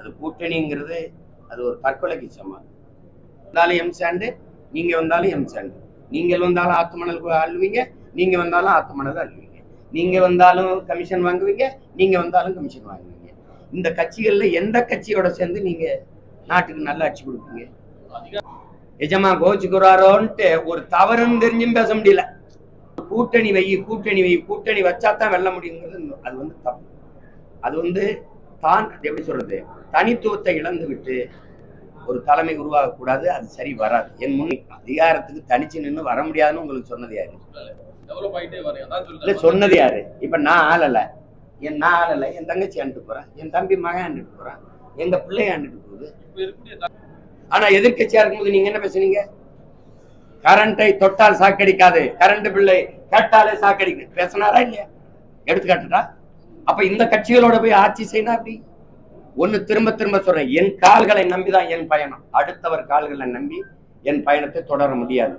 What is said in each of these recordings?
அது கூட்டணிங்கிறது அது ஒரு தற்கொலைக்கு சமம். வந்தாலும் எம் சாண்டு, நீங்க வந்தாலும் எம் சாண்டு. நீங்கள் வந்தாலும் ஆத்துமணல் அள்ளுவீங்க, நீங்க வந்தாலும் ஆத்துமணல் அள்ளுவீங்க. நீங்க வந்தாலும் கமிஷன் வாங்குவீங்க, நீங்க வந்தாலும் கமிஷன் வாங்குவீங்க. இந்த கட்சிகள்ல எந்த கட்சியோட சேர்ந்து நீங்க நாட்டுக்கு நல்ல ஆட்சி கொடுப்பீங்க? எஜமா கோச்சுக்குறாரோன்ட்டு ஒரு தவறுன்னு தெரிஞ்சும் பேச முடியல. கூட்டணி கூட்டணி வச்சாதான் வெல்ல முடியுங்கிறது அது தப்பு. அது தான் எப்படி சொல்றது, தனித்துவத்தை இழந்து விட்டு ஒரு தலைமை உருவாகக்கூடாது. அது சரி வராது. என் முன் அதிகாரத்துக்கு தனிச்சு நின்று வர முடியாதுன்னு உங்களுக்கு சொன்னது யாரு? சொன்னது யாரு? இப்ப நான் ஆளல, என் தங்கச்சி ஆண்டுட்டு போறேன், என் தம்பி மகன் ஆண்டுட்டு போறான், எங்க பிள்ளைய ஆண்டுட்டு போகுது. ஆனா எதிர்கட்சியா இருக்கும்போது நீங்க என்ன பேசுனீங்க? கரண்டை தொட்டால் சாக்கடிக்காது, கரண்ட் பிள்ளை கேட்டாலே சாக்கடிக்கு பேசினாரா இல்லையா? எடுத்துக்காட்டுட்டா. அப்ப இந்த கட்சிகளோட போய் ஆட்சி செய்யணும். அப்படி ஒண்ணு திரும்ப திரும்ப சொல்றேன், என் கால்களை நம்பிதான் என் பயணம். அடுத்தவர் கால்களை நம்பி என் பயணத்தை தொடர முடியாது.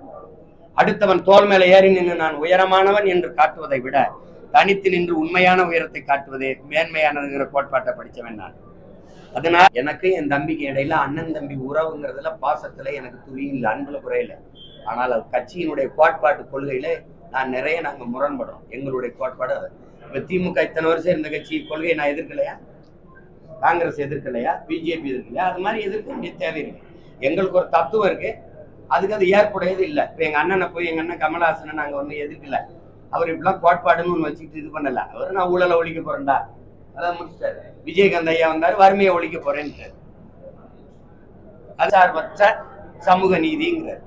அடுத்தவன் தோல் மேல ஏறி நின்று நான் உயரமானவன் என்று காட்டுவதை விட தனித்து நின்று உண்மையான உயரத்தை காட்டுவதே மேன்மையானதுங்கிற கோட்பாட்டை படிச்சவன் நான். அதனால எனக்கு என் தம்பிக்கு இடையில அண்ணன் தம்பி உறவுங்கிறதுல பாசத்துல எனக்கு துளி இல்லை, அன்புல குறையில. ஆனால் அது கட்சியினுடைய கோட்பாட்டு கொள்கையில நாங்க முரண்படுறோம். எங்களுடைய கோட்பாடு அது. இப்ப திமுக இத்தனை வருஷம் இருந்த கட்சி கொள்கையை நான் எதிர்க்கலையா? காங்கிரஸ் எதிர்க்கலையா? பிஜேபி எதிர்க்கலையா? அது மாதிரி எதிர்க்க வேண்டிய தேவை இருக்கு. எங்களுக்கு ஒரு தத்துவம் இருக்கு, அதுக்கு அது ஏற்புடையது இல்லை. இப்ப எங்க அண்ணனை போய் எங்க அண்ணன் கமலஹாசனை நாங்க ஒன்னும் எதிர்க்கல. அவர் இப்படிலாம் கோட்பாடுன்னு ஒண்ணு வச்சுக்கிட்டு இது பண்ணல. அவரு நான் ஊழலை ஒழிக்க போறேன்டா அதான் முடிச்சிட்டாரு. விஜயகாந்த் ஐயா வந்தாரு, வறுமையை ஒழிக்க போறேன்னு. அது சார்பற்ற சமூக நீதிங்கிறார்.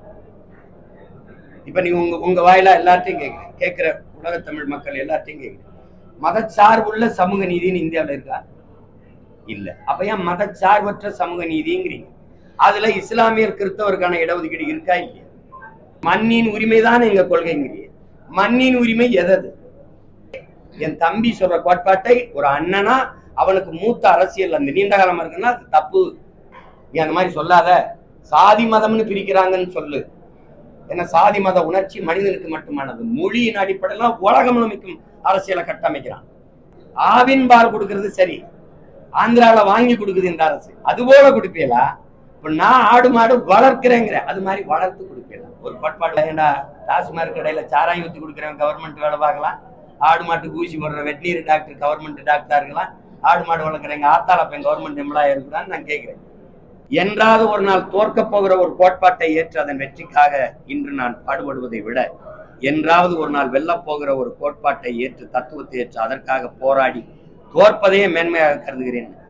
இப்ப நீங்க உங்க வாயிலா எல்லார்ட்டையும் கேட்கிற உலக தமிழ் மக்கள் எல்லார்ட்டையும் கேட்குறேன், மதச்சார்புள்ள சமூக நீதினு இந்தியாவில இருக்கா? இல்ல. அப்ப ஏன் மதச்சார்பற்ற சமூக நீதிங்கிறீங்க? அதுல இஸ்லாமியர் கிறிஸ்தவருக்கான இடஒதுக்கீடு இருக்கா இல்லையா? மண்ணின் உரிமைதான் எங்க கொள்கைங்கிறீங்க. மண்ணின் உரிமை எதது? என் தம்பி சொல்ற கோட்பாட்டை ஒரு அண்ணனா அவனுக்கு மூத்த அரசியல் அந்த நீண்ட காலமா இருக்குன்னா அது தப்பு. நீ அந்த மாதிரி சொல்லாத. சாதி மதம்னு பிரிக்கிறாங்கன்னு சொல்லு. ஏன்னா சாதி மத உணர்ச்சி மனிதனுக்கு மட்டுமானது. மொழியின் அடிப்படையில உலகம் முழுமைக்கும் அரசியலை கட்டமைக்கிறான். ஆவின் பால் கொடுக்கறது சரி, ஆந்திரால வாங்கி கொடுக்குது இந்த அரசு. அது போல கொடுப்பீங்களா? இப்ப நான் ஆடு மாடு வளர்க்கிறேங்கிற அது மாதிரி வளர்த்து கொடுப்பீங்களா? ஒரு கோட்பாடுல ஏண்டா டாஸ்மார்க் கடையில சாராயம் ஊற்றி கொடுக்குறவன் கவர்மெண்ட் வேலை பார்க்கலாம், ஆடு மாட்டுக்கு ஊசி போடுற வெட்டினரி டாக்டர் கவர்மெண்ட் டாக்டரா இருக்கலாம், ஆடு மாடு வளர்க்குறவங்க ஆத்தால பெண் கவர்மெண்ட் எம்ப்ளாயா இருக்குதான்னு நான் கேட்கிறேன். என்றாவது ஒரு நாள் தோற்க போகிற ஒரு கோட்பாட்டை ஏற்று அதன் வெற்றிக்காக இன்று நான் பாடுபடுவதை விட என்றாவது ஒரு நாள் வெல்லப் போகிற ஒரு கோட்பாட்டை ஏற்று தத்துவத்தை ஏற்று அதற்காக போராடி தோற்பதையே மேன்மையாக கருதுகிறேன்.